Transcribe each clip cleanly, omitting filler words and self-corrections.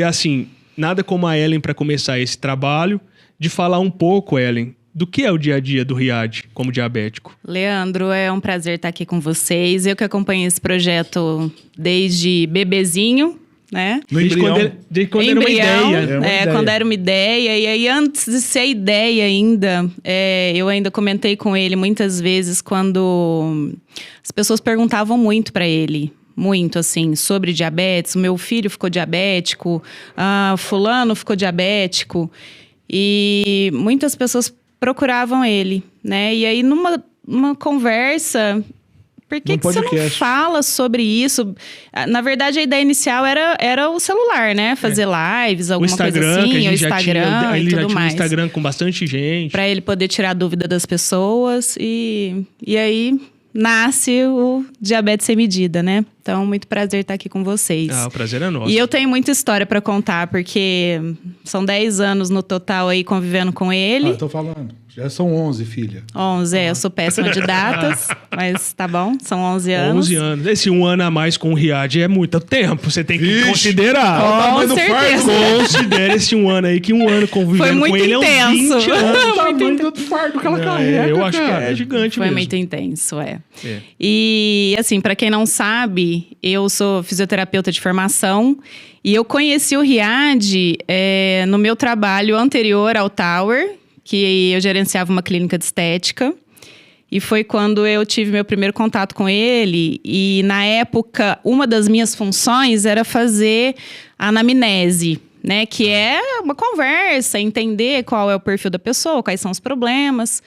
E assim, nada como a Ellen para começar esse trabalho, de falar um pouco, Ellen, do que é o dia a dia do Riad como diabético. Leandro, é um prazer estar aqui com vocês. Eu que acompanhei esse projeto desde bebezinho, né? Desde quando era uma ideia. Quando era uma ideia. E aí, antes de ser ideia ainda, eu ainda comentei com ele muitas vezes quando as pessoas perguntavam muito para ele. Muito, assim, sobre diabetes. O meu filho ficou diabético, fulano ficou diabético. E muitas pessoas procuravam ele, né? E aí, numa conversa... Por que você não fala sobre isso? Na verdade, a ideia inicial era o celular, né? Fazer lives, alguma coisa assim. O Instagram e tudo mais. Um Instagram com bastante gente. Para ele poder tirar a dúvida das pessoas. E aí nasce o Diabetes Sem Medida, né? Então, muito prazer estar aqui com vocês. O prazer é nosso. E eu tenho muita história para contar, porque são 10 anos no total aí convivendo com ele. Eu tô falando. Já são 11, filha. 11, eu sou péssima de datas, mas tá bom, são 11 anos. 11 anos. Esse 1 ano a mais com o Riad é muito tempo, você tem que considerar. Com certeza. Considera esse 1 ano aí, que 1 ano convivendo com ele intenso. É uns 20 anos. O tamanho do fardo que ela carrega, eu acho que é gigante Foi mesmo. muito intenso, E, assim, pra quem não sabe, eu sou fisioterapeuta de formação e eu conheci o Riad no meu trabalho anterior ao Tower, que eu gerenciava uma clínica de estética. E foi quando eu tive meu primeiro contato com ele. E, na época, uma das minhas funções era fazer a anamnese, né? Que é uma conversa, entender qual é o perfil da pessoa, quais são os problemas.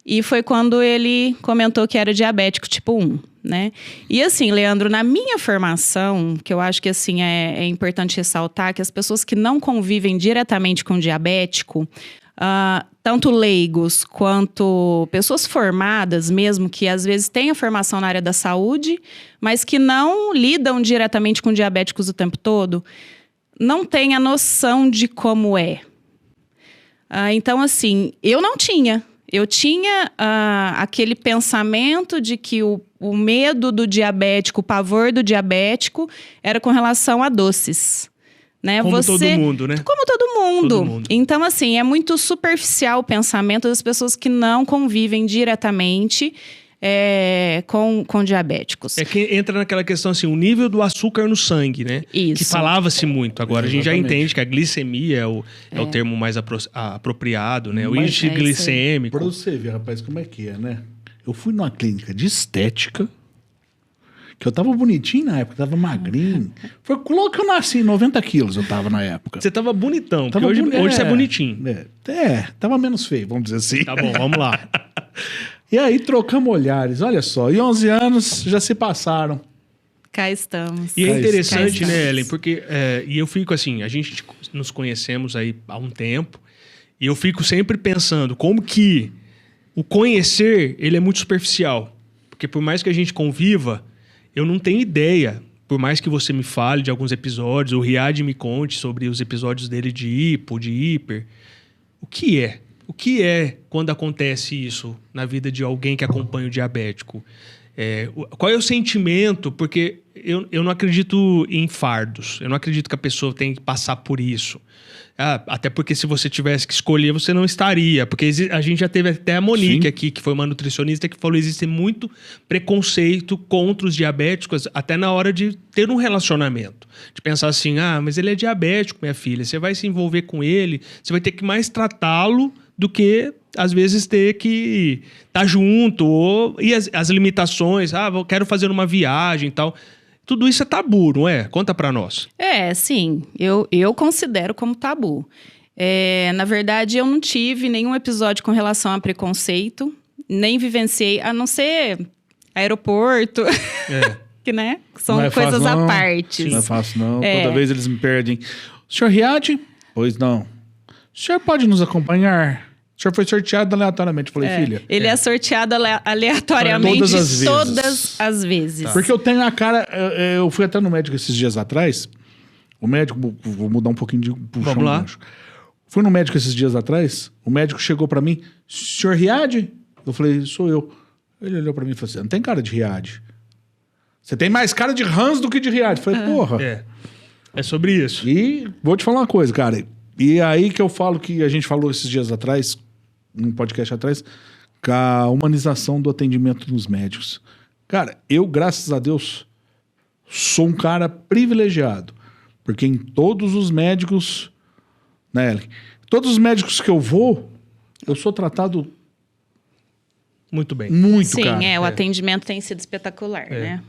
E foi quando ele comentou que era diabético tipo 1, né? E assim, Leandro, na minha formação, que eu acho que assim é importante ressaltar, que as pessoas que não convivem diretamente com diabético... tanto leigos quanto pessoas formadas mesmo, que às vezes têm a formação na área da saúde, mas que não lidam diretamente com diabéticos o tempo todo, não têm a noção de como é. Então, assim, eu não tinha. Eu tinha aquele pensamento de que o medo do diabético, o pavor do diabético, era com relação a doces. Né? Como todo mundo, né? Como todo mundo. Então, assim, é muito superficial o pensamento das pessoas que não convivem diretamente com diabéticos. É que entra naquela questão assim, o nível do açúcar no sangue, né? Isso. Que falava-se muito. Agora a gente já entende que a glicemia é o termo mais apropriado, né? O índice glicêmico. Pra você ver, rapaz, como é que é, né? Eu fui numa clínica de estética, que eu tava bonitinho na época, tava magrinho. Foi logo que eu nasci, 90 quilos eu tava na época. Você tava bonitão, porque hoje você é bonitinho. Tava menos feio, vamos dizer assim. Tá bom, vamos lá. E aí trocamos olhares, olha só. E 11 anos já se passaram. Cá estamos. E é interessante, né, Ellen? Porque, e eu fico assim, a gente nos conhecemos aí há um tempo, e eu fico sempre pensando como que o conhecer, ele é muito superficial. Porque por mais que a gente conviva, eu não tenho ideia, por mais que você me fale de alguns episódios, o Riad me conte sobre os episódios dele de hipo, de hiper. O que é? O que é quando acontece isso na vida de alguém que acompanha o diabético? Qual é o sentimento? Porque eu não acredito em fardos. Eu não acredito que a pessoa tem que passar por isso. Até porque se você tivesse que escolher, você não estaria. Porque a gente já teve até a Monique aqui, que foi uma nutricionista, que falou que existe muito preconceito contra os diabéticos, até na hora de ter um relacionamento. De pensar assim, mas ele é diabético, minha filha. Você vai se envolver com ele, você vai ter que mais tratá-lo do que, às vezes, ter que estar junto. E as limitações, eu quero fazer uma viagem e tal. Tudo isso é tabu, não é? Conta pra nós. Sim. Eu considero como tabu. Na verdade, eu não tive nenhum episódio com relação a preconceito. Nem vivenciei, a não ser aeroporto. Que, né? São coisas à parte. Não é fácil, não. Toda vez eles me perdem. Senhor Riad? Pois não. O senhor pode nos acompanhar? O senhor foi sorteado aleatoriamente. Eu falei, filha... Ele é sorteado aleatoriamente todas as vezes. Porque eu tenho a cara... Eu fui até no médico esses dias atrás. O médico... Vou mudar um pouquinho de... Vamos lá. Fui no médico esses dias atrás. O médico chegou pra mim. Senhor Riad? Eu falei, sou eu. Ele olhou pra mim e falou assim, não tem cara de Riad. Você tem mais cara de Hans do que de Riad. Eu falei, porra. É sobre isso. E vou te falar uma coisa, cara. E aí que eu falo que a gente falou esses dias atrás, num podcast atrás, com a humanização do atendimento dos médicos. Cara, eu, graças a Deus, sou um cara privilegiado. Porque em todos os médicos, né, Ellen? Todos os médicos que eu vou, eu sou tratado muito bem. Muito, Sim, cara. o atendimento tem sido espetacular, né?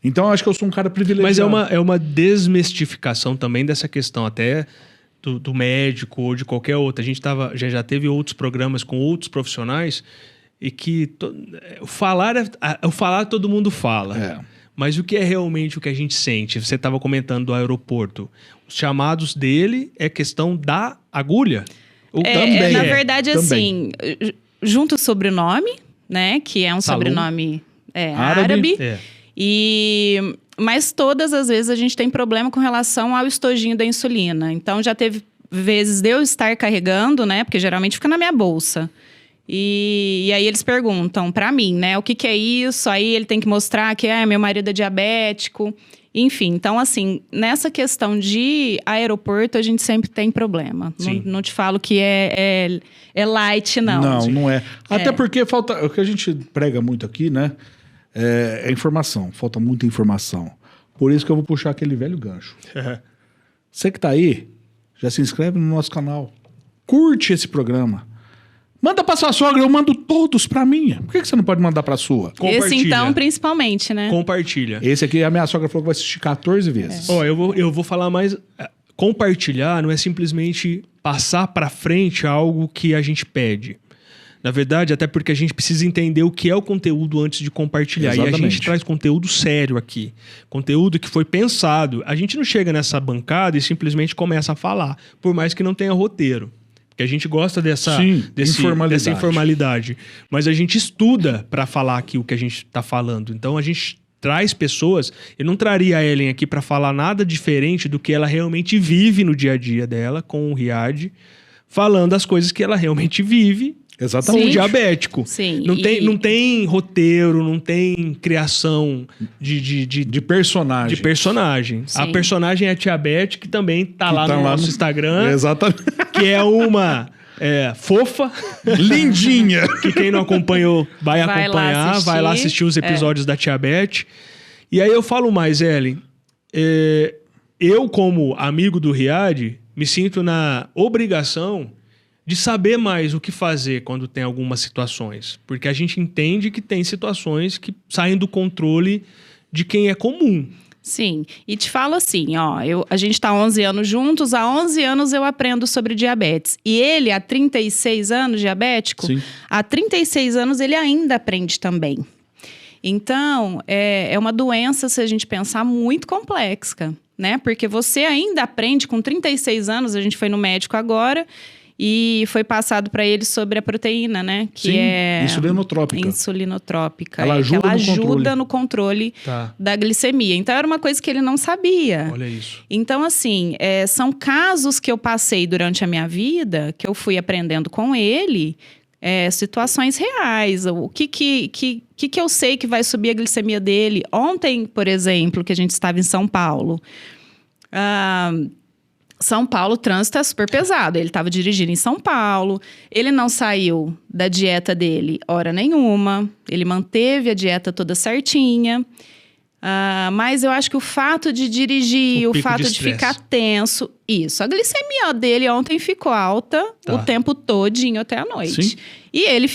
Então, eu acho que eu sou um cara privilegiado. Mas é uma desmistificação também dessa questão, até do médico ou de qualquer outra. A gente já teve outros programas com outros profissionais e que o falar todo mundo fala. Mas o que é realmente o que a gente sente? Você estava comentando do aeroporto. Os chamados dele é questão da agulha? Também. Na verdade, assim, junto o sobrenome, né? Que é um sobrenome árabe. Mas todas as vezes a gente tem problema com relação ao estojinho da insulina. Então, já teve vezes de eu estar carregando, né? Porque geralmente fica na minha bolsa. E aí eles perguntam pra mim, né? O que é isso? Aí ele tem que mostrar que meu marido é diabético. Enfim, então assim, nessa questão de aeroporto, a gente sempre tem problema. Não te falo que é light, não. Não é. Até porque falta... O que a gente prega muito aqui, né? É informação. Falta muita informação. Por isso que eu vou puxar aquele velho gancho. Você que tá aí, já se inscreve no nosso canal. Curte esse programa. Manda pra sua sogra, eu mando todos pra minha. Por que você não pode mandar pra sua? Esse então, principalmente, né? Compartilha. Esse aqui, a minha sogra falou que vai assistir 14 vezes. Eu vou falar mais... Compartilhar não é simplesmente passar pra frente algo que a gente pede. Na verdade, até porque a gente precisa entender o que é o conteúdo antes de compartilhar. Exatamente. E a gente traz conteúdo sério aqui. Conteúdo que foi pensado. A gente não chega nessa bancada e simplesmente começa a falar. Por mais que não tenha roteiro. Porque a gente gosta dessa informalidade. Mas a gente estuda para falar aqui o que a gente está falando. Então a gente traz pessoas... Eu não traria a Ellen aqui para falar nada diferente do que ela realmente vive no dia a dia dela com o Riad. Falando as coisas que ela realmente vive. Exatamente. Com o diabético. Sim. Não tem roteiro, não tem criação de personagem. De personagem. Sim. A personagem é a Tia Beth, que também tá lá no nosso Instagram. Exatamente. Que é uma fofa. Lindinha. Que quem não acompanhou vai acompanhar. Vai lá assistir os episódios da Tia Beth. E aí eu falo mais, Ellen. Eu, como amigo do Riad, me sinto na obrigação de saber mais o que fazer quando tem algumas situações. Porque a gente entende que tem situações que saem do controle de quem é comum. Sim, e te falo assim, a gente tá 11 anos juntos, há 11 anos eu aprendo sobre diabetes. E ele, há 36 anos, diabético, Sim. há 36 anos ele ainda aprende também. Então, é uma doença, se a gente pensar, muito complexa, né? Porque você ainda aprende com 36 anos, a gente foi no médico agora... E foi passado para ele sobre a proteína, né? Que é insulinotrópica. Insulinotrópica. Ela ajuda no controle da glicemia. Então, era uma coisa que ele não sabia. Olha isso. Então, assim, são casos que eu passei durante a minha vida, que eu fui aprendendo com ele, situações reais. O que eu sei que vai subir a glicemia dele. Ontem, por exemplo, que a gente estava em São Paulo... São Paulo, o trânsito é super pesado. Ele estava dirigindo em São Paulo. Ele não saiu da dieta dele hora nenhuma. Ele manteve a dieta toda certinha. Mas eu acho que o fato de dirigir, o fato de ficar tenso... Isso. A glicemia dele ontem ficou alta o tempo todinho até a noite. Sim. E ele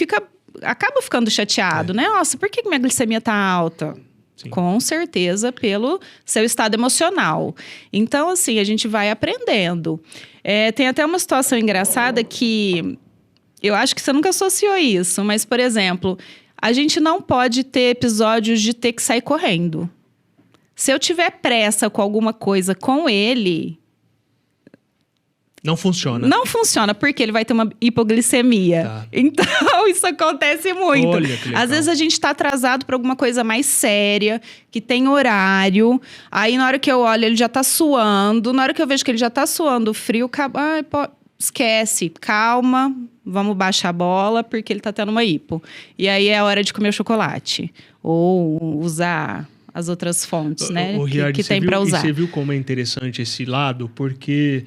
acaba ficando chateado, né? Nossa, por que minha glicemia tá alta? Sim. Com certeza, pelo seu estado emocional. Então, assim, a gente vai aprendendo. Tem até uma situação engraçada que... Eu acho que você nunca associou isso. Mas, por exemplo, a gente não pode ter episódios de ter que sair correndo. Se eu tiver pressa com alguma coisa com ele... Não funciona. Não funciona, porque ele vai ter uma hipoglicemia. Tá. Então, isso acontece muito. Olha, que legal. Às vezes a gente tá atrasado para alguma coisa mais séria, que tem horário. Aí, na hora que eu olho, ele já tá suando. Na hora que eu vejo que ele já tá suando frio, esquece. Calma, vamos baixar a bola, porque ele tá tendo uma hipo. E aí é a hora de comer o chocolate. Ou usar as outras fontes, né? O Riad, que tem para usar. E você viu como é interessante esse lado? Porque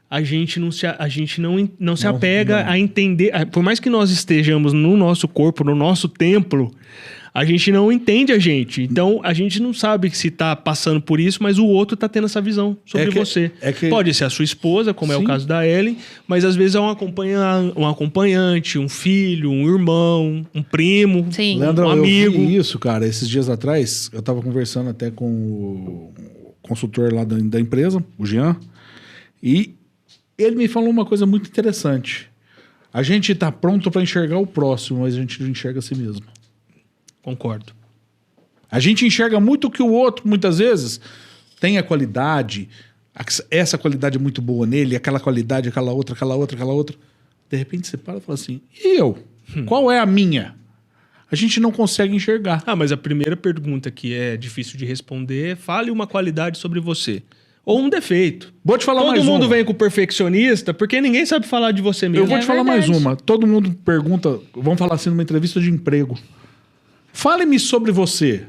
a gente não se apega a entender... Por mais que nós estejamos no nosso corpo, no nosso templo, a gente não entende a gente. Então, a gente não sabe se tá passando por isso, mas o outro tá tendo essa visão sobre você. Pode ser a sua esposa, como é o caso da Ellen, mas às vezes é um acompanhante, um filho, um irmão, um primo, Leandro, um amigo. Eu vi isso, cara. Esses dias atrás, eu tava conversando até com o consultor lá da empresa, o Jean, e ele me falou uma coisa muito interessante. A gente tá pronto para enxergar o próximo, mas a gente não enxerga a si mesmo. Concordo. A gente enxerga muito que o outro, muitas vezes, tem a qualidade, essa qualidade é muito boa nele, aquela qualidade, aquela outra. De repente você para e fala assim, e eu? Qual é a minha? A gente não consegue enxergar. Mas a primeira pergunta que é difícil de responder é: fale uma qualidade sobre você. Ou um defeito. Vou te falar mais uma. Todo mundo vem com o perfeccionista, porque ninguém sabe falar de você mesmo. Eu vou te falar mais uma. Todo mundo pergunta, vamos falar assim numa entrevista de emprego. Fale-me sobre você.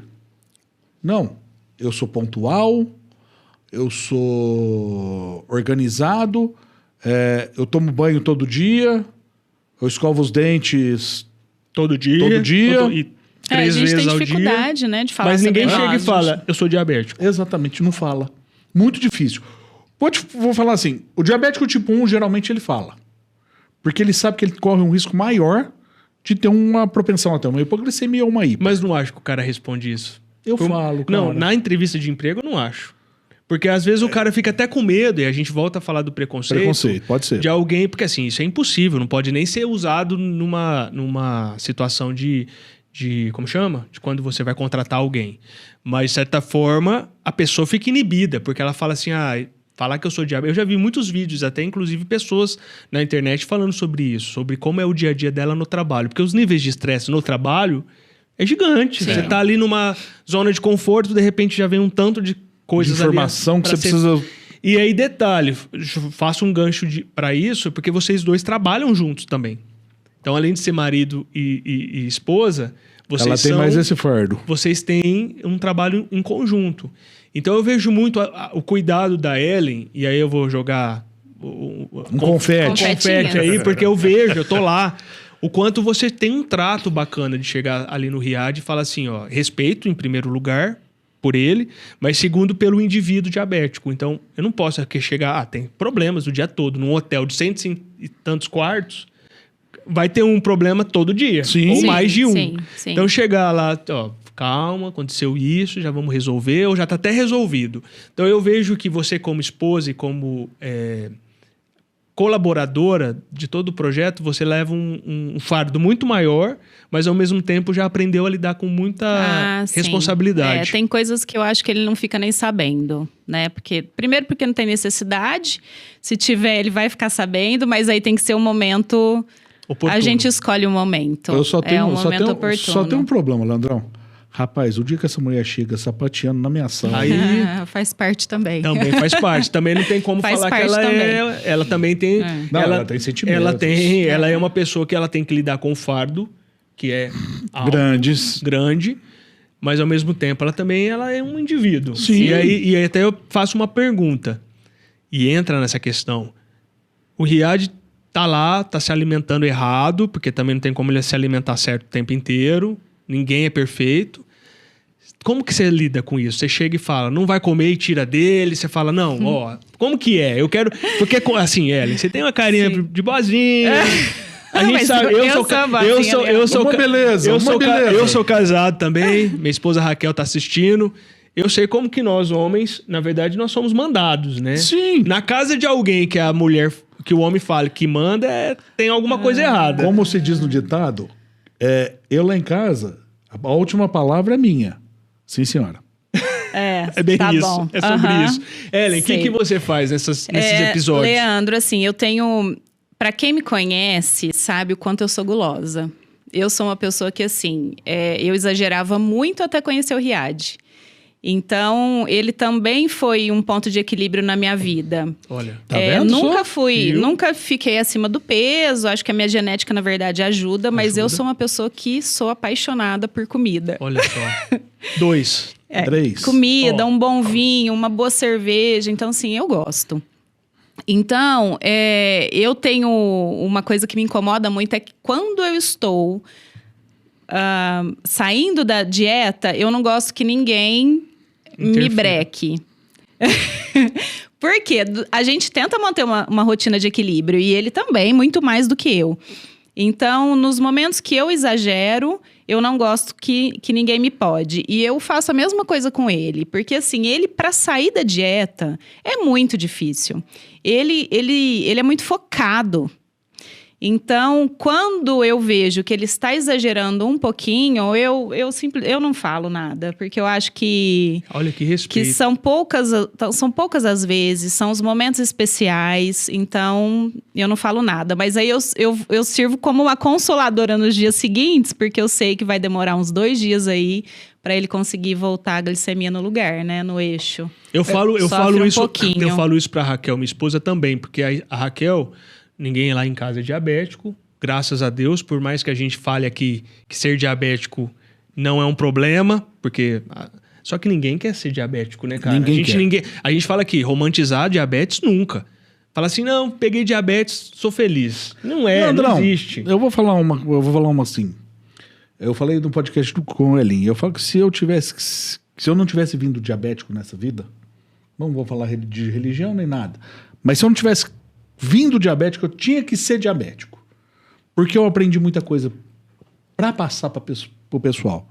Não, eu sou pontual, eu sou organizado, eu tomo banho todo dia, eu escovo os dentes todo dia. E 3 vezes ao dia. A gente tem dificuldade, né, de falar. Mas ninguém sobre chega e fala, eu sou diabético. Exatamente, não fala. Muito difícil. Vou falar assim, o diabético tipo 1, geralmente ele fala. Porque ele sabe que ele corre um risco maior de ter uma propensão a ter uma hipoglicemia ou uma hipo. Mas não acho que o cara responde isso. Eu falo, cara. Não, na entrevista de emprego eu não acho. Porque às vezes o cara fica até com medo, e a gente volta a falar do preconceito. Preconceito, pode ser. De alguém, porque assim, isso é impossível, não pode nem ser usado numa situação de como chama? De quando você vai contratar alguém. Mas, de certa forma, a pessoa fica inibida, porque ela fala assim, falar que eu sou diabético. Eu já vi muitos vídeos, até inclusive pessoas na internet falando sobre isso, sobre como é o dia a dia dela no trabalho. Porque os níveis de estresse no trabalho é gigante. Sim. Você tá ali numa zona de conforto, de repente já vem um tanto de coisas de informação que você precisa... E aí, detalhe, faço um gancho para isso, porque vocês dois trabalham juntos também. Então, além de ser marido e esposa, ela tem mais esse fardo. Vocês têm um trabalho em conjunto. Então, eu vejo muito o cuidado da Ellen, e aí eu vou jogar um confete aí, porque eu tô lá, o quanto você tem um trato bacana de chegar ali no Riad e falar assim, respeito em primeiro lugar por ele, mas segundo pelo indivíduo diabético. Então, eu não posso aqui chegar, tem problemas o dia todo, num hotel de 100 e tantos quartos, vai ter um problema todo dia, ou mais de um. Sim. Então, chegar lá, calma, aconteceu isso, já vamos resolver, ou já está até resolvido. Então, eu vejo que você, como esposa e como colaboradora de todo o projeto, você leva um fardo muito maior, mas, ao mesmo tempo, já aprendeu a lidar com muita responsabilidade. Tem coisas que eu acho que ele não fica nem sabendo, né? Primeiro porque não tem necessidade, se tiver, ele vai ficar sabendo, mas aí tem que ser um momento... oportuno. A gente escolhe o momento. Eu só tenho, momento oportuno. Só tem um problema, Leandrão. Rapaz, o dia que essa mulher chega sapateando na minha sala... Aí faz parte também. Também faz parte. Também não tem como falar que ela também tem... Não, ela tem sentimentos. Ela é uma pessoa que ela tem que lidar com o fardo, que é alto, grande, mas ao mesmo tempo ela é um indivíduo. Sim. E aí até eu faço uma pergunta, e entra nessa questão. O Riad tá lá, tá se alimentando errado, porque também não tem como ele se alimentar certo o tempo inteiro, ninguém é perfeito. Como que você lida com isso? Você chega e fala, não vai comer e tira dele, você fala, não, como que é? Eu quero... Porque, assim, Ellen, você tem uma carinha de boazinha... A gente sabe, eu sou casado também, minha esposa Raquel tá assistindo. Eu sei como que nós, homens, na verdade, nós somos mandados, né? Sim. Na casa de alguém que a mulher, que o homem fala que manda, tem alguma coisa errada. Como se diz no ditado, eu lá em casa, a última palavra é minha. Sim, senhora. É bem isso. Bom. É sobre isso. Ellen, o que você faz nesses episódios? Leandro, assim, eu tenho... Pra quem me conhece, sabe o quanto eu sou gulosa. Eu sou uma pessoa que, assim, eu exagerava muito até conhecer o Riad. Então, ele também foi um ponto de equilíbrio na minha vida. Olha, tá vendo? Nunca fiquei acima do peso. Acho que a minha genética, na verdade, ajuda. Mas eu sou uma pessoa que sou apaixonada por comida. Olha só. 2. 3. Comida, um bom vinho, uma boa cerveja. Então, assim, eu gosto. Então, eu tenho uma coisa que me incomoda muito, é que quando eu estou saindo da dieta, eu não gosto que ninguém me breque. Porque a gente tenta manter uma rotina de equilíbrio, e ele também, muito mais do que eu. Então, nos momentos que eu exagero, eu não gosto que ninguém me pode. E eu faço a mesma coisa com ele. Porque, assim, ele, para sair da dieta, é muito difícil. Ele é muito focado. Então, quando eu vejo que ele está exagerando um pouquinho, eu não falo nada. Porque eu acho que... Olha que respeito. Que são poucas as vezes, são os momentos especiais. Então, eu não falo nada. Mas aí eu sirvo como uma consoladora nos dias seguintes, porque eu sei que vai demorar uns 2 dias aí para ele conseguir voltar a glicemia no lugar, né? No eixo. Eu falo isso, pouquinho. eu falo isso pra Raquel, minha esposa também, porque a Raquel... Ninguém lá em casa é diabético, graças a Deus, por mais que a gente fale aqui que ser diabético não é um problema, porque... Só que ninguém quer ser diabético, né, cara? A gente fala aqui, romantizar diabetes nunca. Fala assim, não, peguei diabetes, sou feliz. Não, não existe. Eu vou falar uma assim. Eu falei no podcast com o Elin, eu falo que se eu não tivesse vindo diabético nessa vida, não vou falar de religião nem nada, mas se eu não tivesse vindo diabético, eu tinha que ser diabético. Porque eu aprendi muita coisa para passar para o pessoal.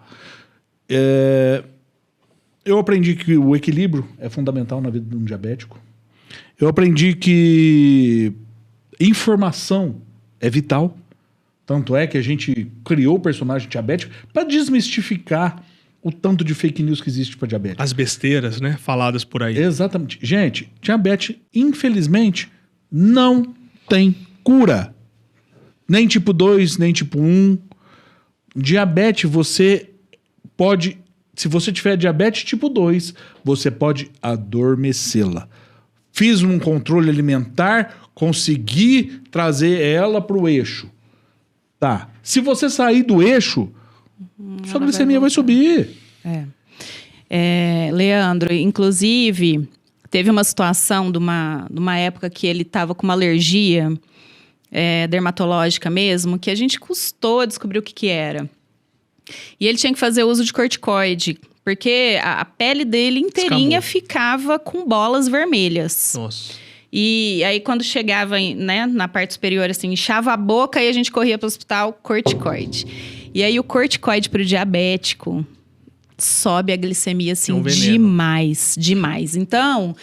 Eu aprendi que o equilíbrio é fundamental na vida de um diabético. Eu aprendi que informação é vital. Tanto é que a gente criou o personagem diabético para desmistificar o tanto de fake news que existe para diabetes. As besteiras, né? Faladas por aí. Exatamente. Gente, diabetes, infelizmente, não tem cura. Nem tipo 2, nem tipo 1. Diabetes, você pode... Se você tiver diabetes tipo 2, você pode adormecê-la. Fiz um controle alimentar, consegui trazer ela para o eixo. Tá. Se você sair do eixo, sua glicemia vai subir. Leandro, inclusive... Teve uma situação de uma época que ele estava com uma alergia dermatológica mesmo, que a gente custou descobrir o que era. E ele tinha que fazer uso de corticoide, porque a pele dele inteirinha ficava com bolas vermelhas. Nossa. E aí, quando chegava na parte superior, assim, inchava a boca e a gente corria para o hospital, corticoide. E aí, o corticoide para o diabético... sobe a glicemia, assim, demais. Então,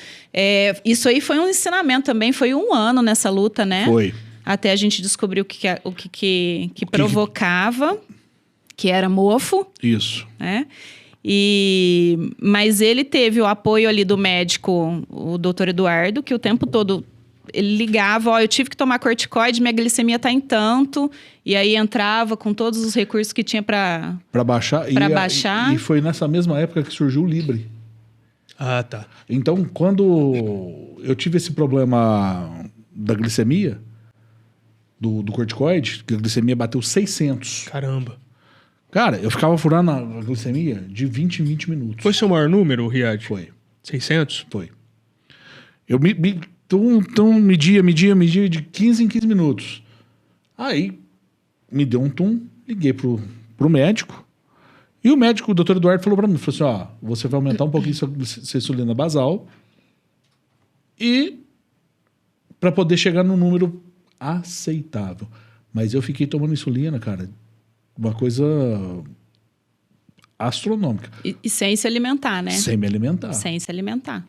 isso aí foi um ensinamento também, foi 1 ano nessa luta, né? Foi. Até a gente descobrir o que provocava, que era mofo. Isso. Né? Mas ele teve o apoio ali do médico, o doutor Eduardo, que o tempo todo... Ele ligava, eu tive que tomar corticoide, minha glicemia tá em tanto. E aí entrava com todos os recursos que tinha para baixar. E foi nessa mesma época que surgiu o Libre. Ah, tá. Então, quando eu tive esse problema da glicemia, do corticoide, que a glicemia bateu 600. Caramba. Cara, eu ficava furando a glicemia de 20 em 20 minutos. Foi seu maior número, Riad? Foi. 600? Foi. Eu media de 15 em 15 minutos. Aí, me deu um liguei pro médico. E o médico, o doutor Eduardo, falou pra mim, falou assim, você vai aumentar um pouquinho sua insulina basal e para poder chegar num número aceitável. Mas eu fiquei tomando insulina, cara, uma coisa astronômica. E sem se alimentar, né? Sem me alimentar. Sem se alimentar.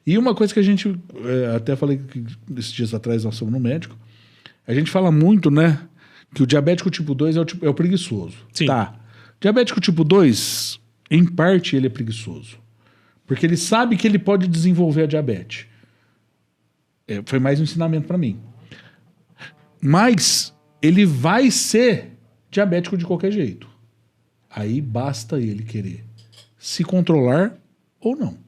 E uma coisa que a gente, até falei que esses dias atrás nós fomos no médico, a gente fala muito, né, que o diabético tipo 2 é o preguiçoso. Sim. Tá. Diabético tipo 2, em parte, ele é preguiçoso. Porque ele sabe que ele pode desenvolver a diabetes. Foi mais um ensinamento para mim. Mas ele vai ser diabético de qualquer jeito. Aí basta ele querer se controlar ou não.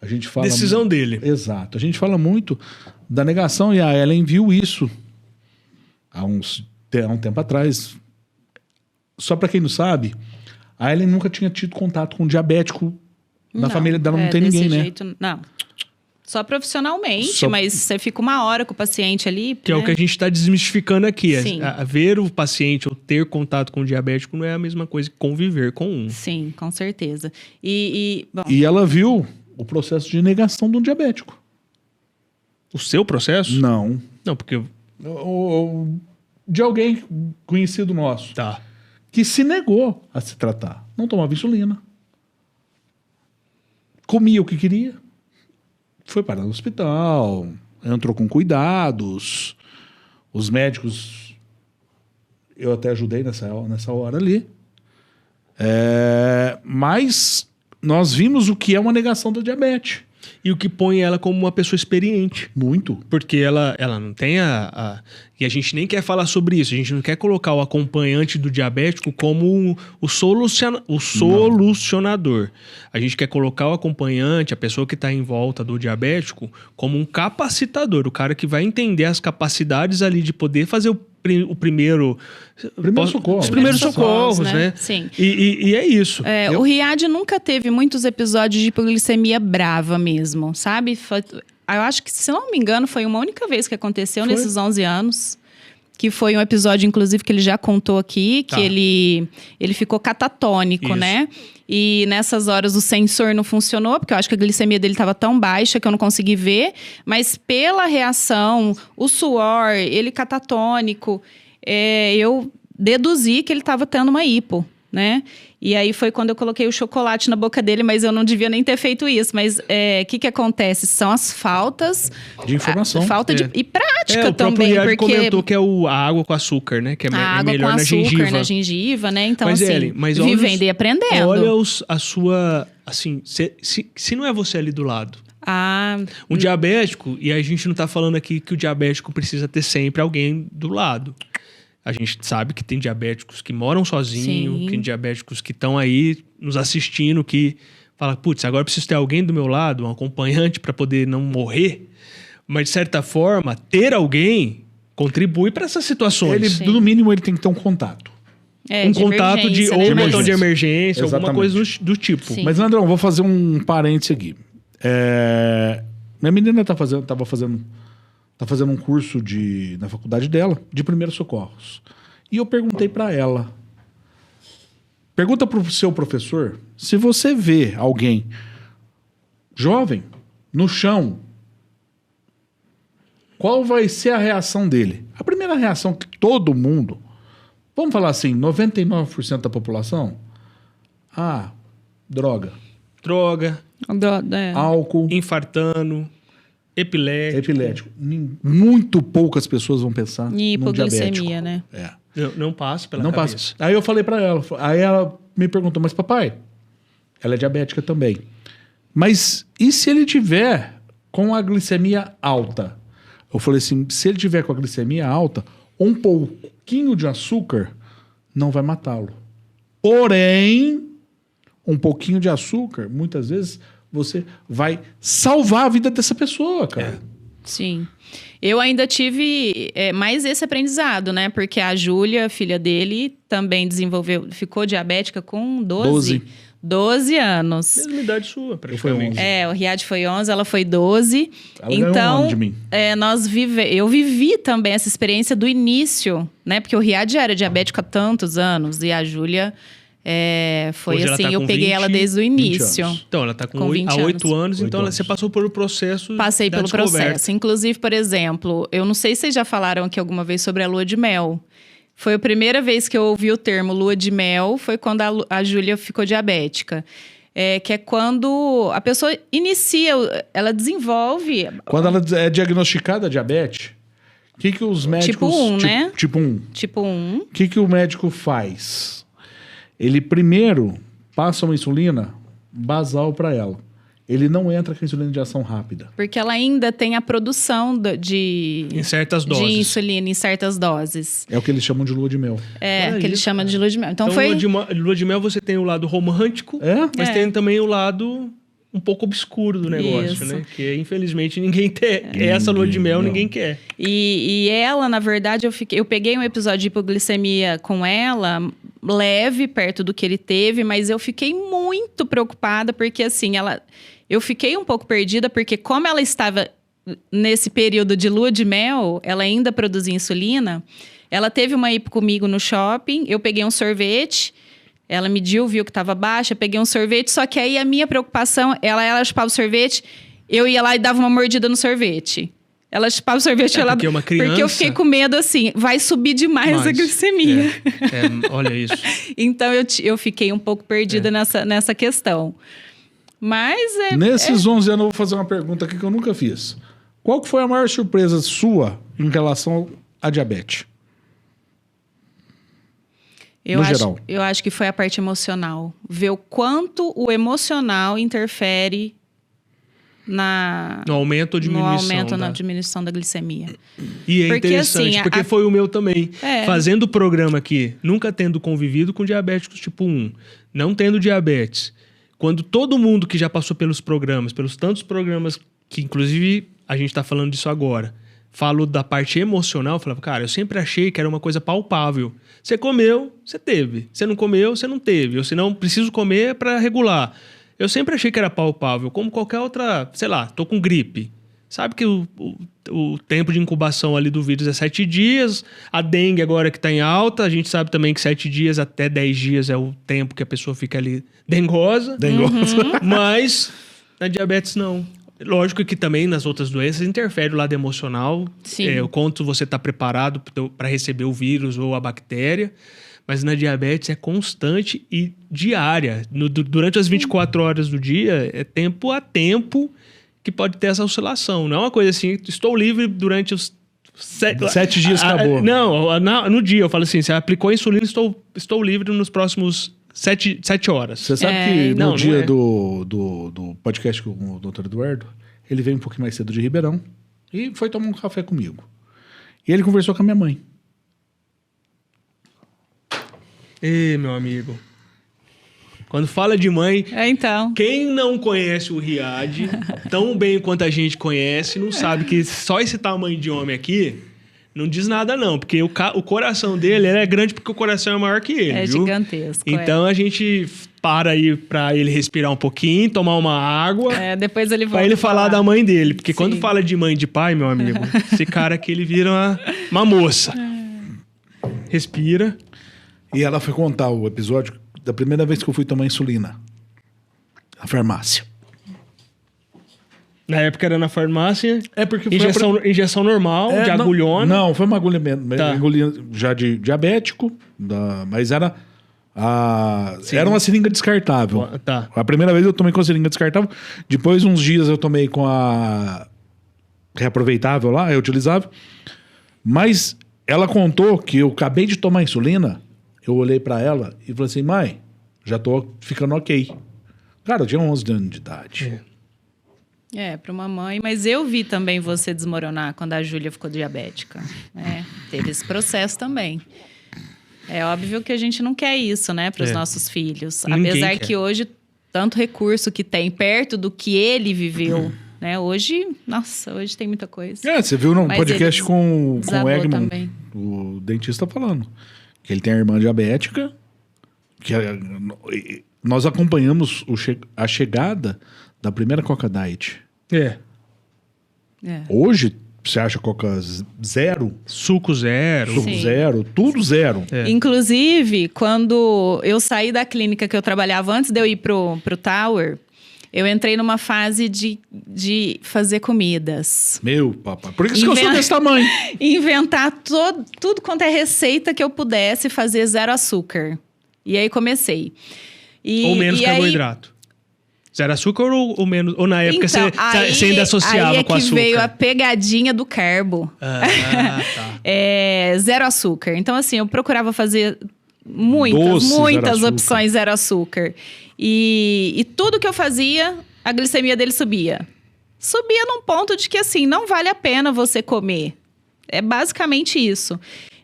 A gente fala decisão dele. Exato. A gente fala muito da negação e a Ellen viu isso há um tempo atrás. Só para quem não sabe, A Ellen nunca tinha tido contato com diabético. Na família dela não tem desse ninguém, né? jeito, não. Só profissionalmente, Só- mas você fica uma hora com o paciente ali. Que é o que a gente está desmistificando aqui. Sim. Ver o paciente ou ter contato com o diabético não é a mesma coisa que conviver com um. Sim, com certeza. Bom, E ela viu o processo de negação de um diabético. O seu processo? Não. Não, porque... De alguém conhecido nosso. Tá. Que se negou a se tratar. Não tomava insulina. Comia o que queria. Foi parar no hospital. Entrou com cuidados. Os médicos... Eu até ajudei nessa hora ali. Mas nós vimos o que é uma negação da diabetes. E o que põe ela como uma pessoa experiente. Muito. Porque ela não tem E a gente nem quer falar sobre isso. A gente não quer colocar o acompanhante do diabético como o solucionador. A gente quer colocar o acompanhante, a pessoa que está em volta do diabético, como um capacitador. O cara que vai entender as capacidades ali de poder fazer o primeiro socorro. Os primeiros socorros, né? Sim. E é isso. O Riad nunca teve muitos episódios de hipoglicemia brava mesmo, sabe? Eu acho que, se não me engano, foi uma única vez que aconteceu nesses 11 anos. Que foi um episódio, inclusive, que ele já contou aqui, que ele ficou catatônico, Isso. né? E nessas horas o sensor não funcionou, porque eu acho que a glicemia dele estava tão baixa que eu não consegui ver. Mas pela reação, o suor, ele catatônico, eu deduzi que ele estava tendo uma hipo, né? E aí foi quando eu coloquei o chocolate na boca dele, mas eu não devia nem ter feito isso. Mas o que acontece? São as faltas... De informação. E prática o próprio também, Riad porque... comentou que é a água com açúcar, né? Que é A água melhor com na açúcar gengiva. na gengiva, né? Então, Mas, assim, Ellen, olha vivendo e aprendendo. Olha a sua... Assim, se não é você ali do lado. Um diabético, e a gente não tá falando aqui que o diabético precisa ter sempre alguém do lado. A gente sabe que tem diabéticos que moram sozinhos, Sim. que tem diabéticos que estão aí nos assistindo, que fala, putz, agora eu preciso ter alguém do meu lado, um acompanhante para poder não morrer. Mas, de certa forma, ter alguém contribui para essas situações. No mínimo, ele tem que ter um contato. Um contato de emergência, ou né? um botão de emergência, alguma Exatamente. coisa do tipo. Sim. Mas, Leandrão, vou fazer um parênteses aqui. Minha menina tá fazendo um curso na faculdade dela de primeiros socorros. E eu perguntei para ela. Pergunta pro seu professor se você vê alguém jovem no chão, qual vai ser a reação dele? A primeira reação que todo mundo, vamos falar assim, 99% da população, droga, álcool, Infartando, epilético. Muito poucas pessoas vão pensar E num diabético. hipoglicemia, né? não passa pela Não cabeça. passa. Aí eu falei pra ela, aí ela me perguntou, mas papai, ela é diabética também. Mas e se ele tiver com a glicemia alta? Eu falei assim, se ele tiver com a glicemia alta, um pouquinho de açúcar não vai matá-lo. Porém, um pouquinho de açúcar, muitas vezes, você vai salvar a vida dessa pessoa, cara. Sim. Eu ainda tive mais esse aprendizado, né? Porque a Júlia, filha dele, também ficou diabética com 12 anos. Mesma idade sua, praticamente. O Riad foi 11, ela foi 12. Ela ganhou um ano de mim. Eu vivi também essa experiência do início, né? Porque o Riad já era diabético há tantos anos e a Júlia foi Hoje ela assim, tá eu com peguei 20, ela desde o início. Então, ela está Com 20 há 8 anos, então 8 anos. você passou pelo processo Passei da pelo descoberta. processo. Inclusive, por exemplo, eu não sei se vocês já falaram aqui alguma vez sobre a lua de mel. Foi a primeira vez que eu ouvi o termo lua de mel, foi quando a Júlia ficou diabética. Que é quando a pessoa inicia, ela desenvolve... Quando ela é diagnosticada diabetes, o que os médicos... Tipo 1, né? Tipo 1. Tipo 1. O que o médico faz? Ele primeiro passa uma insulina basal para ela. Ele não entra com a insulina de ação rápida. Porque ela ainda tem a produção Em certas de doses. insulina em certas doses. É o que eles chamam de lua de mel. Que eles chamam de lua de mel. Então foi... lua de mel você tem o lado romântico, mas tem também o lado um pouco obscuro do negócio, Isso. né? Que infelizmente ninguém quer. Essa lua de mel ninguém quer. E ela, na verdade, eu peguei um episódio de hipoglicemia com ela, leve, perto do que ele teve, mas eu fiquei muito preocupada, porque assim, eu fiquei um pouco perdida, porque como ela estava nesse período de lua de mel, ela ainda produzia insulina, ela teve uma hipo comigo no shopping, eu peguei um sorvete, ela mediu, viu que estava baixa, peguei um sorvete, só que aí a minha preocupação, ela chupava o sorvete, eu ia lá e dava uma mordida no sorvete. Ela chupava o sorvete, porque uma criança... porque eu fiquei com medo assim, vai subir demais a glicemia. Olha isso. Então eu fiquei um pouco perdida nessa questão. Mas Nesses 11 anos eu vou fazer uma pergunta aqui que eu nunca fiz. Qual que foi a maior surpresa sua em relação à diabetes? Geral. Eu acho que foi a parte emocional. Ver o quanto o emocional interfere no aumento ou diminuição na diminuição da glicemia. E é interessante, assim, porque foi o meu também. Fazendo o programa aqui, nunca tendo convivido com diabéticos tipo 1, não tendo diabetes. Quando todo mundo que já passou pelos tantos programas, que inclusive a gente está falando disso agora, falo da parte emocional, eu falava, cara, eu sempre achei que era uma coisa palpável. Você comeu, você teve. Você não comeu, você não teve. Ou se não, preciso comer para regular. Eu sempre achei que era palpável, como qualquer outra, sei lá, tô com gripe. Sabe que o tempo de incubação ali do vírus é 7 dias, a dengue agora que tá em alta, a gente sabe também que 7 dias até 10 dias é o tempo que a pessoa fica ali dengosa. Mas na diabetes não. Lógico que também nas outras doenças interfere o lado emocional, o quanto você está preparado para receber o vírus ou a bactéria, mas na diabetes é constante e diária. Durante as 24 horas do dia, é tempo a tempo que pode ter essa oscilação. Não é uma coisa assim, estou livre durante os 7 dias acabou. Não, no dia eu falo assim, você aplicou a insulina, estou livre nos próximos 7 horas. Você sabe que no dia do podcast com o Dr. Eduardo, ele veio um pouquinho mais cedo de Ribeirão e foi tomar um café comigo. E ele conversou com a minha mãe. Meu amigo. Quando fala de mãe, então. Quem não conhece o Riad tão bem quanto a gente conhece, não sabe que só esse tamanho de homem aqui não diz nada não, porque o coração dele é grande porque o coração é maior que ele, viu? Gigantesco. Então a gente para aí pra ele respirar um pouquinho, tomar uma água. Depois ele volta pra ele falar da mãe dele, porque quando fala de mãe e de pai, meu amigo, esse cara aqui ele vira uma moça. Respira. E ela foi contar o episódio da primeira vez que eu fui tomar insulina na farmácia. Na época era na farmácia. Porque injeção normal, de agulhona. Não, foi uma agulha já de diabético, mas era uma seringa descartável. Tá. A primeira vez eu tomei com a seringa descartável. Depois, uns dias, eu tomei com a reaproveitável lá, reutilizável. Mas ela contou que eu acabei de tomar insulina. Eu olhei pra ela e falei assim, mãe, já tô ficando ok. Cara, eu tinha 11 anos de idade. Para uma mãe. Mas eu vi também você desmoronar quando a Júlia ficou diabética. Teve esse processo também. É óbvio que a gente não quer isso, né, para os nossos filhos. Ninguém Apesar quer. que hoje, tanto recurso que tem perto do que ele viveu, né? Hoje tem muita coisa. Você viu no podcast com o Egman, também. o dentista falando que ele tem a irmã diabética, que nós acompanhamos a chegada da primeira Coca Diet. Hoje, você acha Coca zero? Suco zero. Suco zero, tudo zero. Inclusive, quando eu saí da clínica que eu trabalhava antes de eu ir pro Tower, eu entrei numa fase de fazer comidas. Meu papai. Por isso que eu sou desse tamanho. Inventar tudo quanto é receita que eu pudesse fazer zero açúcar. E aí comecei. Ou menos carboidrato. Zero açúcar ou menos? Ou na época então, você ainda associava com açúcar? Aí veio a pegadinha do carbo. Tá. Zero açúcar. Então, assim, eu procurava fazer muitas opções zero açúcar. E tudo que eu fazia, a glicemia dele subia. Subia num ponto de que, assim, não vale a pena você comer. É basicamente isso.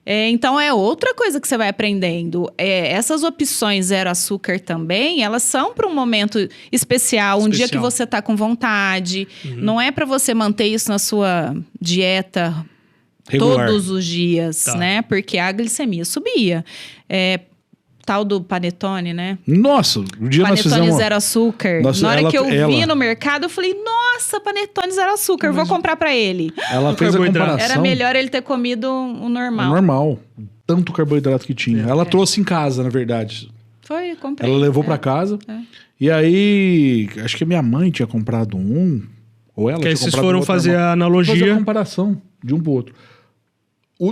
Então, é outra coisa que você vai aprendendo. Essas opções zero açúcar também, elas são para um momento especial, um dia que você tá com vontade. Não é para você manter isso na sua dieta regular, todos os dias, né? Porque a glicemia subia. Tal do panetone, né? Nossa, o dia nós fizemos... Panetone zero açúcar. Na hora que eu vi no mercado, eu falei, nossa, panetone zero açúcar, vou comprar pra ele. Ela fez a comparação. Era melhor ele ter comido o normal. O normal. Tanto carboidrato que tinha. Ela trouxe em casa, na verdade. Foi, comprei. Ela levou pra casa. E aí, acho que minha mãe tinha comprado um, ou ela tinha comprado vocês foram fazer a analogia. Fazer a comparação de um pro outro.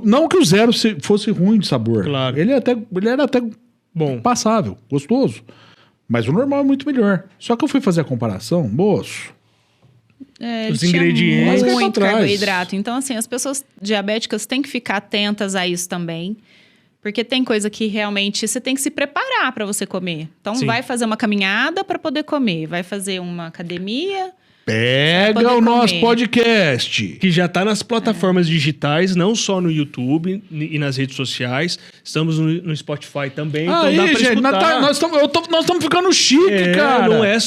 Não que o zero fosse ruim de sabor. Claro. Ele era até bom, passável, gostoso. Mas o normal é muito melhor. Só que eu fui fazer a comparação, moço. Os ingredientes. Muito carboidrato. Então, assim, as pessoas diabéticas têm que ficar atentas a isso também. Porque tem coisa que realmente você tem que se preparar para você comer. Então, vai fazer uma caminhada para poder comer. Vai fazer uma academia... Pega o nosso podcast. Que já está nas plataformas digitais, não só no YouTube e nas redes sociais. Estamos no Spotify também. Então aí, dá pra gente, escutar. nós estamos ficando chique, cara. Não é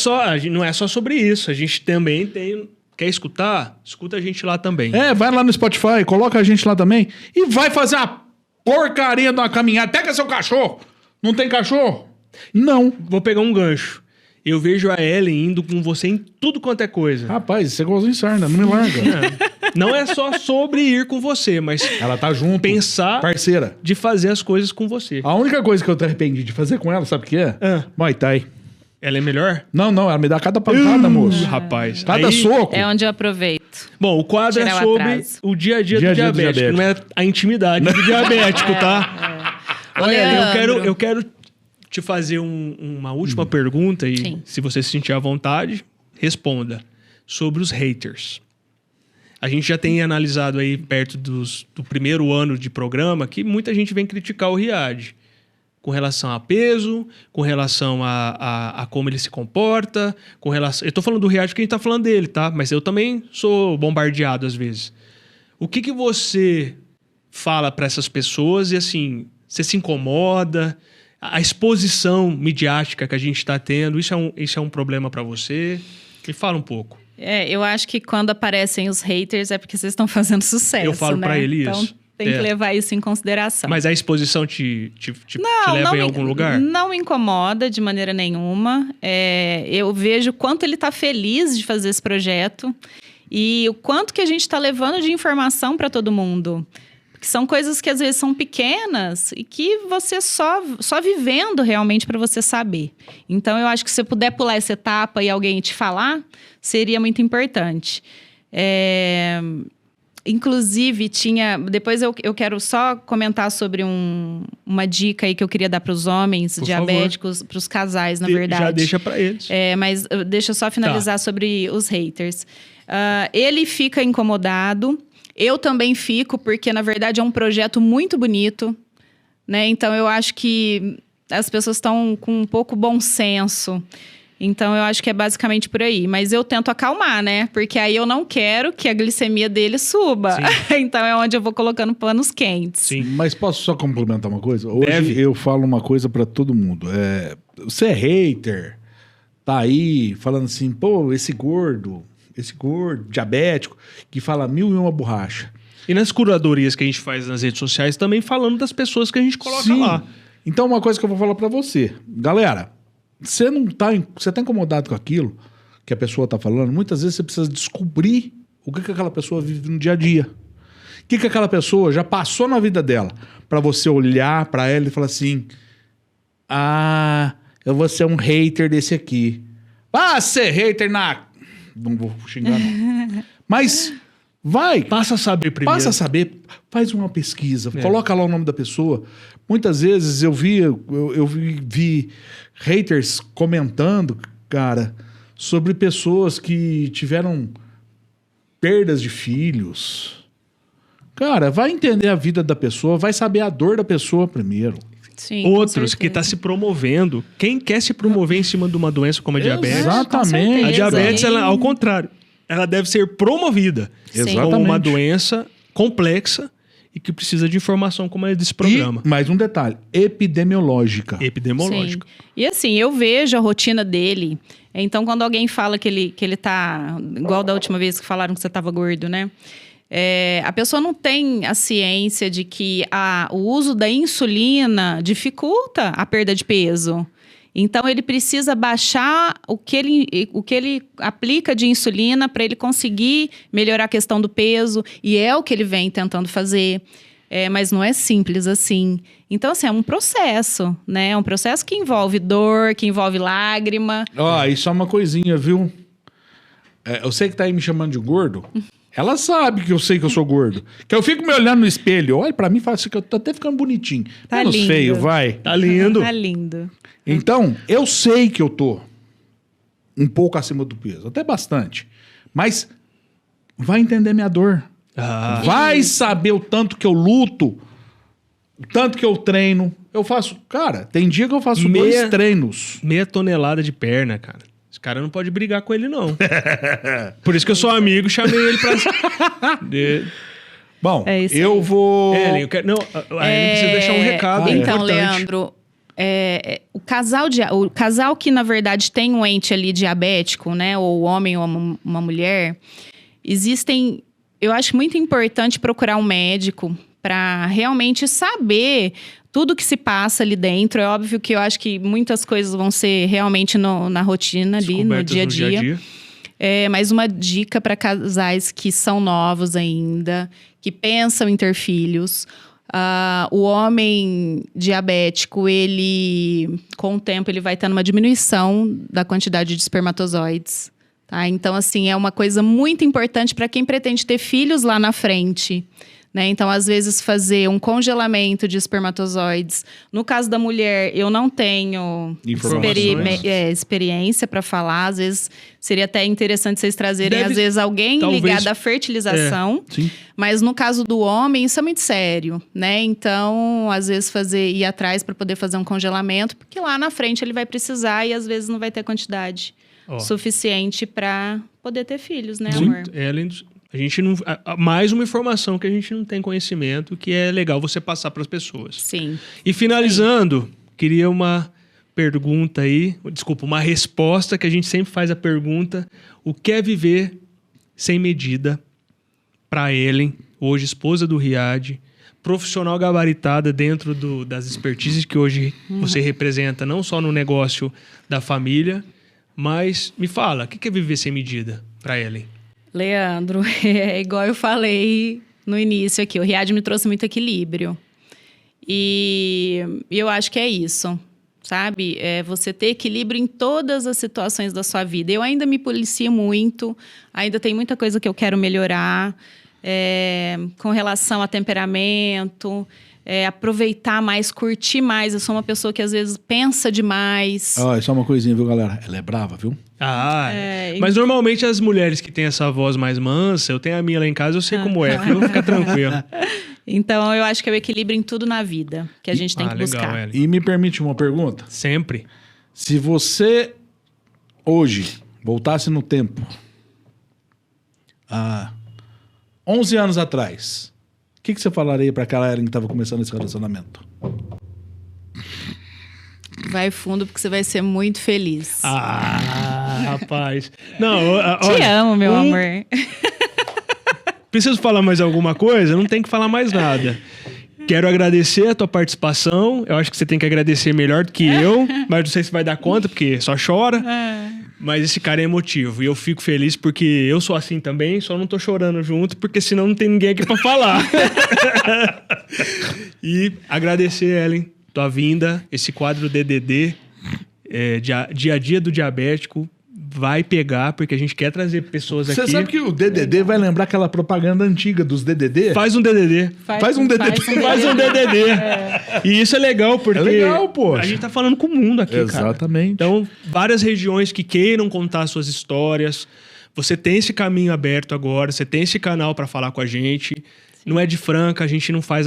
só sobre isso. A gente também tem... Quer escutar? Escuta a gente lá também. Vai lá no Spotify, coloca a gente lá também. E vai fazer uma porcaria de uma caminhada. Pega seu cachorro. Não tem cachorro? Não. Vou pegar um gancho. Eu vejo a Ellen indo com você em tudo quanto é coisa. Rapaz, você é igualzinho sarna, não me larga. Não é só sobre ir com você, mas... Ela tá junto. Pensar... Parceira. De fazer as coisas com você. A única coisa que eu te arrependi de fazer com ela, sabe o que é? Muay Thai. Ela é melhor? Não, ela me dá cada pancada, moço. Rapaz. Cada soco. É onde eu aproveito. Bom, o quadro é sobre o dia a dia do diabético. Não é a intimidade do diabético, tá? Olha, eu quero te fazer uma última pergunta e se você se sentir à vontade, responda. Sobre os haters. A gente já tem analisado aí perto do primeiro ano de programa que muita gente vem criticar o Riad. Com relação a peso, com relação a como ele se comporta, com relação... Eu tô falando do Riad porque a gente tá falando dele, tá? Mas eu também sou bombardeado às vezes. O que você fala para essas pessoas e assim, você se incomoda? A exposição midiática que a gente está tendo, isso é um problema para você? Me fala um pouco. Eu acho que quando aparecem os haters é porque vocês estão fazendo sucesso, Eu falo para ele isso. Então tem que levar isso em consideração. Mas a exposição te leva em algum lugar? Não me incomoda de maneira nenhuma. Eu vejo o quanto ele está feliz de fazer esse projeto e o quanto que a gente está levando de informação para todo mundo. Que são coisas que às vezes são pequenas e que você só vivendo realmente para você saber. Então, eu acho que se você puder pular essa etapa e alguém te falar, seria muito importante. Inclusive, depois eu quero só comentar sobre uma dica aí que eu queria dar para os homens diabéticos, para os casais, na verdade. Já deixa para eles. Mas deixa eu só finalizar sobre os haters. Ele fica incomodado. Eu também fico, porque, na verdade, é um projeto muito bonito, né? Então, eu acho que as pessoas estão com um pouco bom senso. Então, eu acho que é basicamente por aí. Mas eu tento acalmar, né? Porque aí eu não quero que a glicemia dele suba. Então, é onde eu vou colocando panos quentes. Sim. Mas posso só complementar uma coisa? Hoje eu falo uma coisa pra todo mundo. Você é hater, tá aí falando assim, pô, esse gordo, diabético, que fala 1001 borracha. E nas curadorias que a gente faz nas redes sociais, também falando das pessoas que a gente coloca lá. Então, uma coisa que eu vou falar pra você. Galera, você tá incomodado com aquilo que a pessoa tá falando? Muitas vezes você precisa descobrir o que aquela pessoa vive no dia a dia. O que aquela pessoa já passou na vida dela. Pra você olhar pra ela e falar assim, eu vou ser um hater desse aqui. Ser hater Não vou xingar, não. Mas passa a saber primeiro. Passa a saber, faz uma pesquisa, coloca lá o nome da pessoa. Muitas vezes eu vi haters comentando, cara, sobre pessoas que tiveram perdas de filhos. Cara, vai entender a vida da pessoa, vai saber a dor da pessoa primeiro. Sim, outros que tá se promovendo. Quem quer se promover em cima de uma doença como a diabetes? Exatamente. A diabetes, ela, ao contrário, ela deve ser promovida. Exatamente. Como uma doença complexa e que precisa de informação como é desse programa. E, mais um detalhe, epidemiológica. Epidemiológica. Sim. E assim, eu vejo a rotina dele. Então, quando alguém fala que ele tá... Igual da última vez que falaram que você estava gordo, né? A pessoa não tem a ciência de que o uso da insulina dificulta a perda de peso. Então, ele precisa baixar o que ele aplica de insulina para ele conseguir melhorar a questão do peso. E é o que ele vem tentando fazer. Mas não é simples assim. Então, assim, é um processo, né? É um processo que envolve dor, que envolve lágrima. E só uma coisinha, viu? Eu sei que tá aí me chamando de gordo. Ela sabe que eu sei que eu sou gordo. Que eu fico me olhando no espelho. Olha, pra mim, fala assim que eu tô até ficando bonitinho. Tá menos lindo. feio, vai. Tá lindo. Tá lindo. Então, eu sei que eu tô um pouco acima do peso. Até bastante. Mas vai entender minha dor. Vai saber o tanto que eu luto, o tanto que eu treino. Eu faço... Cara, tem dia que eu faço 2 treinos. 0,5 tonelada de perna, cara. Esse cara não pode brigar com ele, não. Por isso que eu sou amigo, chamei ele pra... Bom, eu vou... Ellen, eu quero... Não, a Ellen precisa deixar um recado Então, importante. Leandro... o casal que, na verdade, tem um ente ali diabético, né? Ou homem ou uma mulher, existem... Eu acho muito importante procurar um médico para realmente saber tudo que se passa ali dentro. É óbvio que eu acho que muitas coisas vão ser realmente na rotina ali, no dia a dia. Mas uma dica para casais que são novos ainda, que pensam em ter filhos. O homem diabético, ele, com o tempo, ele vai tendo uma diminuição da quantidade de espermatozoides. Tá? Então, assim, é uma coisa muito importante para quem pretende ter filhos lá na frente. Né? Então, às vezes, fazer um congelamento de espermatozoides. No caso da mulher, eu não tenho experiência para falar. Às vezes, seria até interessante vocês trazerem, às vezes, alguém ligado à fertilização. Mas no caso do homem, isso é muito sério. Né? Então, às vezes, ir atrás para poder fazer um congelamento. Porque lá na frente ele vai precisar e, às vezes, não vai ter quantidade suficiente para poder ter filhos, né, amor? A gente não... Mais uma informação que a gente não tem conhecimento, que é legal você passar para as pessoas. Sim. E finalizando, queria uma pergunta aí, desculpa, uma resposta que a gente sempre faz a pergunta: o que é viver sem medida para Ellen, hoje esposa do Riad, profissional gabaritada dentro das expertises que hoje você representa, não só no negócio da família, mas me fala, o que é viver sem medida para Ellen? Leandro, é igual eu falei no início aqui, o Riad me trouxe muito equilíbrio. E eu acho que é isso, sabe? Você ter equilíbrio em todas as situações da sua vida. Eu ainda me policio muito, ainda tem muita coisa que eu quero melhorar, com relação a temperamento, aproveitar mais, curtir mais. Eu sou uma pessoa que às vezes pensa demais. Só uma coisinha, viu, galera? Ela é brava, viu? Mas normalmente as mulheres que têm essa voz mais mansa, eu tenho a minha lá em casa, eu sei como é, viu? Fica tranquilo. Então, eu acho que é o equilíbrio em tudo na vida que a gente tem que buscar. Legal, e me permite uma pergunta? Sempre. Se você, hoje, voltasse no tempo, há 11 anos atrás, o que você falaria para aquela Ellen que estava começando esse relacionamento? Vai fundo, porque você vai ser muito feliz. Rapaz. Não, Te amo, meu amor. Preciso falar mais alguma coisa? Não tem que falar mais nada. Quero agradecer a tua participação. Eu acho que você tem que agradecer melhor do que eu, mas não sei se vai dar conta, porque só chora. Mas esse cara é emotivo. E eu fico feliz porque eu sou assim também, só não tô chorando junto, porque senão não tem ninguém aqui pra falar. E agradecer, Ellen, tua vinda, esse quadro DDD, dia a dia do diabético, vai pegar, porque a gente quer trazer pessoas aqui. Você sabe que o DDD vai lembrar aquela propaganda antiga dos DDD? Faz um DDD. Faz um DDD. Faz um DDD. E isso é legal, porque legal, poxa. A gente tá falando com o mundo aqui, cara. Exatamente. Então, várias regiões que queiram contar suas histórias, você tem esse caminho aberto agora, você tem esse canal para falar com a gente. Não é de Franca, a gente não faz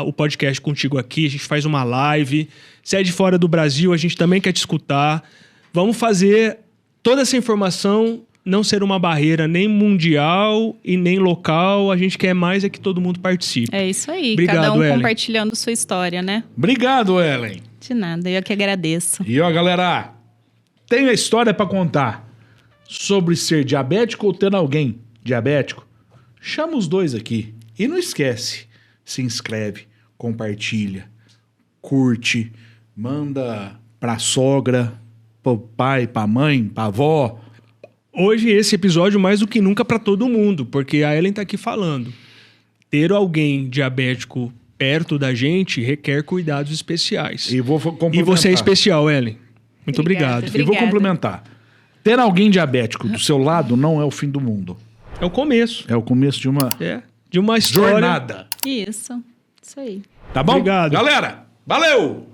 o podcast contigo aqui, a gente faz uma live. Se é de fora do Brasil, a gente também quer te escutar. Vamos fazer toda essa informação não ser uma barreira nem mundial e nem local. A gente quer mais é que todo mundo participe. É isso aí. Obrigado, cada um Ellen. compartilhando sua história, né? Obrigado, Ellen. De nada, eu que agradeço. E ó, galera, tem a história pra contar sobre ser diabético ou ter alguém diabético? Chama os dois aqui. E não esquece, se inscreve, compartilha, curte, manda pra sogra, pro pai, pra mãe, pra avó. Hoje esse episódio mais do que nunca para todo mundo, porque a Ellen tá aqui falando. Ter alguém diabético perto da gente requer cuidados especiais. E vou complementar. E você é especial, Ellen. Muito obrigado. Obrigada. E vou complementar. Ter alguém diabético do seu lado não é o fim do mundo. É o começo. É o começo de uma De uma história. jornada. Isso aí. Tá bom? Obrigado. Galera, valeu!